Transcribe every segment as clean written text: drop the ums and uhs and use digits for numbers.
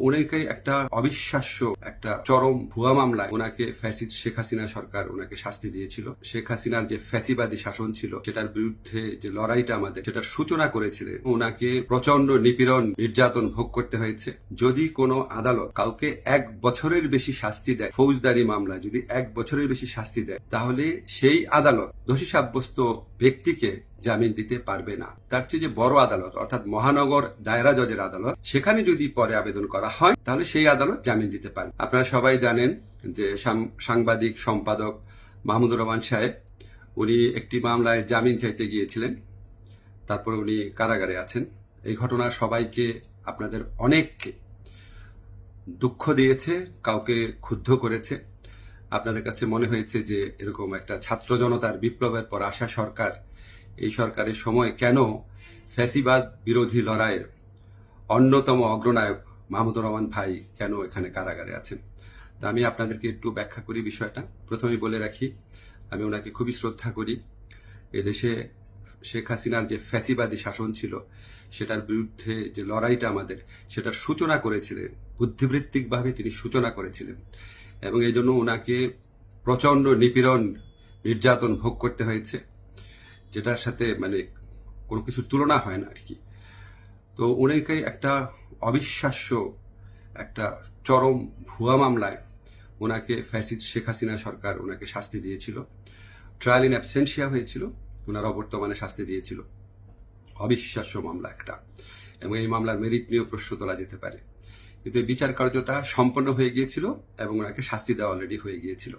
ওনাকে একটা অবিশ্বাস্য একটা চরম ভুয়া মামলায় ওনাকে ফ্যাসিস্ট শেখ হাসিনা সরকার ওনাকে শাস্তি দিয়েছিল। শেখ হাসিনার যে ফ্যাসিবাদী শাসন ছিল সেটার বিরুদ্ধে যে লড়াইটা আমাদের সেটার সূচনা করেছিলেন, ওনাকে প্রচন্ড নিপীড়ন নির্যাতন ভোগ করতে হয়েছে। যদি কোনো আদালত কাউকে 1 বছরের বেশি শাস্তি দেয়, ফৌজদারি মামলা যদি 1 বছরের বেশি শাস্তি দেয়, তাহলে সেই আদালত দোষী সাব্যস্ত ব্যক্তিকে জামিন দিতে পারবে না। তার চেয়ে যে বড় আদালত অর্থাৎ মহানগর দায়রা জজের আদালত, সেখানে যদি পরে আবেদন করা হয় তাহলে সেই আদালত জামিন দিতে পারবে। আপনারা সবাই জানেন যে সাংবাদিক সম্পাদক মাহমুদুর রহমান সাহেব উনি একটি মামলায় জামিন চাইতে গিয়েছিলেন, তারপর উনি কারাগারে আছেন। এই ঘটনা সবাইকে, আপনাদের অনেককে দুঃখ দিয়েছে, কাউকে ক্ষুব্ধ করেছে। আপনাদের কাছে মনে হয়েছে যে এরকম একটা ছাত্র জনতার বিপ্লবের পর আসা সরকার, এই সরকারের সময় কেন ফ্যাসিবাদ বিরোধী লড়াইয়ের অন্যতম অগ্রনায়ক মাহমুদুর রহমান ভাই কেন এখানে কারাগারে আছেন। তা আমি আপনাদেরকে একটু ব্যাখ্যা করি বিষয়টা। প্রথমেই বলে রাখি, আমি ওনাকে খুবই শ্রদ্ধা করি। এদেশে শেখ হাসিনার যে ফ্যাসিবাদী শাসন ছিল সেটার বিরুদ্ধে যে লড়াইটা আমাদের, সেটার সূচনা করেছিলেন, বুদ্ধিবৃত্তিকভাবে তিনি সূচনা করেছিলেন, এবং এই জন্য ওনাকে প্রচন্ড নিপীড়ন নির্যাতন ভোগ করতে হয়েছে, যেটার সাথে মানে কোনো কিছুর তুলনা হয় না আর কি। তো ওনাকে একটা অবিশ্বাস্য একটা চরম ভুয়া মামলায় ওনাকে ফ্যাসিস্ট শেখ হাসিনা সরকার ওনাকে শাস্তি দিয়েছিল। ট্রায়াল ইন অ্যাবসেন্সিয়া হয়েছিল, ওনার অবর্তমানে শাস্তি দিয়েছিল। অবিশ্বাস্য মামলা একটা, এবং এই মামলার মেরিট নিয়েও প্রশ্ন তোলা যেতে পারে, কিন্তু এই বিচার কার্যটা সম্পন্ন হয়ে গিয়েছিল এবং ওনাকে শাস্তি দেওয়া অলরেডি হয়ে গিয়েছিল।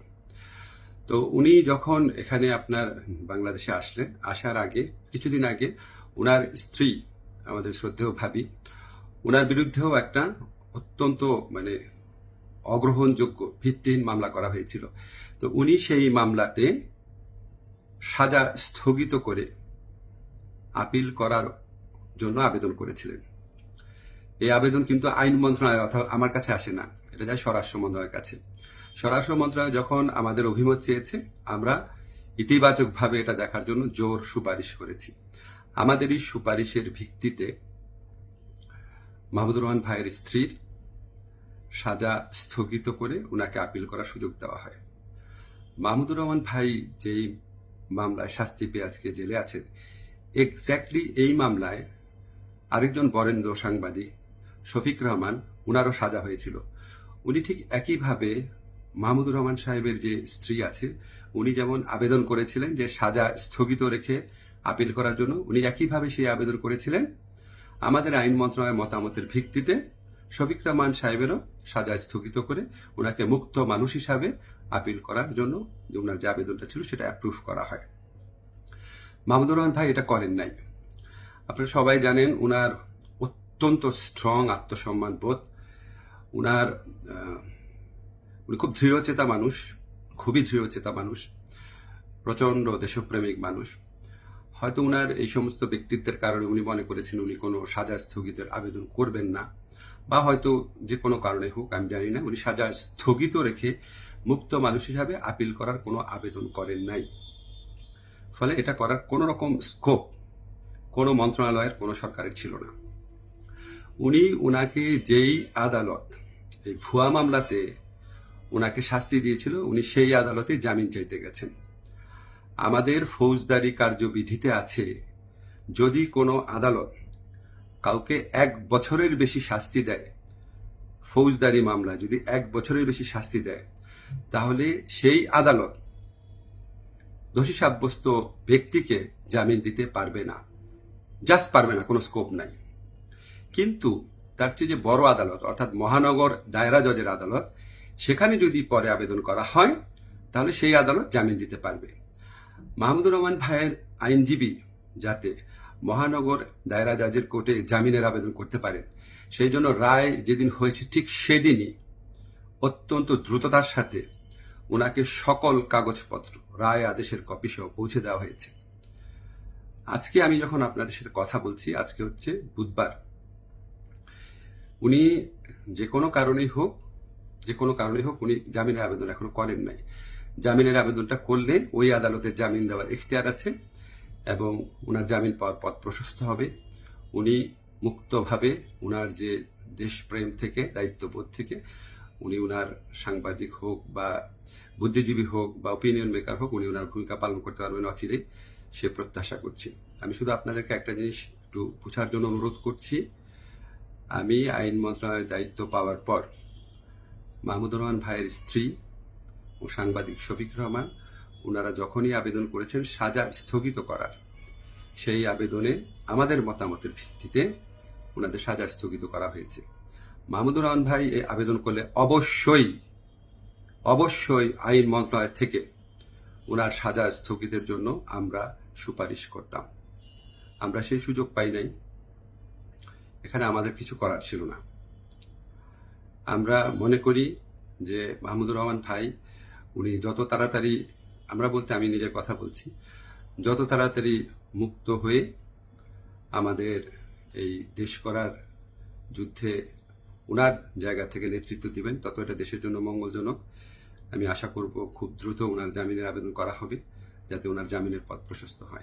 তো উনি যখন এখানে আপনার বাংলাদেশে আসলেন, আসার আগে কিছুদিন আগে ওনার স্ত্রী, আমাদের শ্রদ্ধেয় ভাবি, ওনার বিরুদ্ধেও একটা অত্যন্ত মানে অগ্রহণযোগ্য ভিত্তিহীন মামলা করা হয়েছিল। তো উনি সেই মামলাতে সাজা স্থগিত করে আপিল করার জন্য আবেদন করেছিলেন। এই আবেদন কিন্তু আইন মন্ত্রণালয় অর্থাৎ আমার কাছে আসে না, এটা যায় স্বরাষ্ট্র মন্ত্রণালয়ের কাছে। স্বরাষ্ট্র মন্ত্রণালয় যখন আমাদের অভিমত চেয়েছে, আমরা ইতিবাচকভাবে এটা দেখার জন্য জোর সুপারিশ করেছি। আমাদের এই সুপারিশের ভিত্তিতে মাহমুদুর রহমান ভাইয়ের স্ত্রীর সাজা স্থগিত করে ওনাকে আপিল করার সুযোগ দেওয়া হয়। মাহমুদুর রহমান ভাই যেই মামলায় শাস্তি পেয়ে আজকে জেলে আছেন, এক্স্যাক্টলি এই মামলায় আরেকজন বরেন্দ্র সাংবাদিক শফিক রহমান, উনারও সাজা হয়েছিল। উনি ঠিক একইভাবে মাহমুদুর রহমান সাহেবের যে স্ত্রী আছে, উনি যেমন আবেদন করেছিলেন যে সাজা স্থগিত রেখে আপিল করার জন্য, উনি একইভাবে সেই আবেদন করেছিলেন। আমাদের আইন মন্ত্রণালয়ের মতামতের ভিত্তিতে শফিক রহমান সাহেবেরও সাজা স্থগিত করে ওনাকে মুক্ত মানুষ হিসাবে আপিল করার জন্য যে ওনার যে আবেদনটা ছিল সেটা অ্যাপ্রুভ করা হয়। মাহমুদুর রহমান ভাই এটা করেন নাই। আপনারা সবাই জানেন উনার অত্যন্ত স্ট্রং আত্মসম্মান বোধ, উনি খুব দৃঢ়চেতা মানুষ, খুবই দৃঢ়চেতা মানুষ, প্রচন্ড দেশপ্রেমিক মানুষ। হয়তো উনার এই সমস্ত ব্যক্তিত্বের কারণে উনি মনে করেছেন উনি কোনো সাজা স্থগিতের আবেদন করবেন না, বা হয়তো যে কোনো কারণে হোক আমি জানি না, উনি সাজা স্থগিত রেখে মুক্ত মানুষ হিসাবে আপিল করার কোনো আবেদন করেন নাই। ফলে এটা করার কোনো রকম স্কোপ কোনো মন্ত্রণালয়ের কোনো সরকারের ছিল না। উনি উনাকে যেই আদালত এই ভুয়া মামলাতে উনাকে শাস্তি দিয়েছিল, উনি সেই আদালতে জামিন চাইতে গেছেন। আমাদের ফৌজদারি কার্যবিধিতে আছে, যদি কোনো আদালত কাউকে 1 বছরের বেশি শাস্তি দেয়, ফৌজদারি মামলা যদি 1 বছরের বেশি শাস্তি দেয়, তাহলে সেই আদালত দোষী সাব্যস্ত ব্যক্তিকে জামিন দিতে পারবে না। জাস্ট পারবে না, কোনো স্কোপ নাই। কিন্তু তার চেয়ে যে বড় আদালত অর্থাৎ মহানগর দায়রা জজের আদালত, সেখানে যদি পরে আবেদন করা হয় তাহলে সেই আদালত জামিন দিতে পারবে। মাহমুদুর রহমান ভাইয়ের আইনজীবী যাতে মহানগর দায়রা জজের কোর্টে জামিনের আবেদন করতে পারেন, সেই জন্য রায় যেদিন হয়েছে ঠিক সেদিনই অত্যন্ত দ্রুততার সাথে ওনাকে সকল কাগজপত্র, রায় আদেশের কপি সহ পৌঁছে দেওয়া হয়েছে। আজকে আমি যখন আপনাদের সাথে কথা বলছি, আজকে হচ্ছে বুধবার, উনি যে কোনো কারণেই হোক উনি জামিনের আবেদন এখনো করেন নাই। জামিনের আবেদনটা করলে ওই আদালতের জামিন দেওয়ার ইখতিয়ার আছে এবং ওনার জামিন পাওয়ার পথ প্রশস্ত হবে। উনি মুক্তভাবে ওনার যে দেশপ্রেম থেকে, দায়িত্ববোধ থেকে উনি উনার সাংবাদিক হোক বা বুদ্ধিজীবী হোক বা ওপিনিয়ন মেকার হোক, উনি উনার ভূমিকা পালন করতে পারবেন অচিরেই, সে প্রত্যাশা করছি। আমি শুধু আপনাদেরকে একটা জিনিস একটু বোঝার জন্য অনুরোধ করছি। আমি আইন মন্ত্রণালয়ের দায়িত্ব পাওয়ার পর মাহমুদুর রহমান ভাইয়ের স্ত্রী ও সাংবাদিক শফিক রহমান, ওনারা যখনই আবেদন করেছেন সাজা স্থগিত করার, সেই আবেদনে আমাদের মতামতের ভিত্তিতে ওনাদের সাজা স্থগিত করা হয়েছে। মাহমুদুর রহমান ভাই এই আবেদন করলে অবশ্যই আইন মন্ত্রণালয় থেকে ওনার সাজা স্থগিতের জন্য আমরা সুপারিশ করতাম। আমরা সেই সুযোগ পাই নাই, এখানে আমাদের কিছু করার ছিল না। আমরা মনে করি যে মাহমুদুর রহমান ভাই উনি যত তাড়াতাড়ি, আমরা বলতে আমি নিজের কথা বলছি, যত তাড়াতাড়ি মুক্ত হয়ে আমাদের এই দেশ করার যুদ্ধে ওনার জায়গা থেকে নেতৃত্ব দিবেন, তত এটা দেশের জন্য মঙ্গলজনক। আমি আশা করব খুব দ্রুত ওনার জামিনের আবেদন করা হবে, যাতে ওনার জামিনের পথ প্রশস্ত হয়।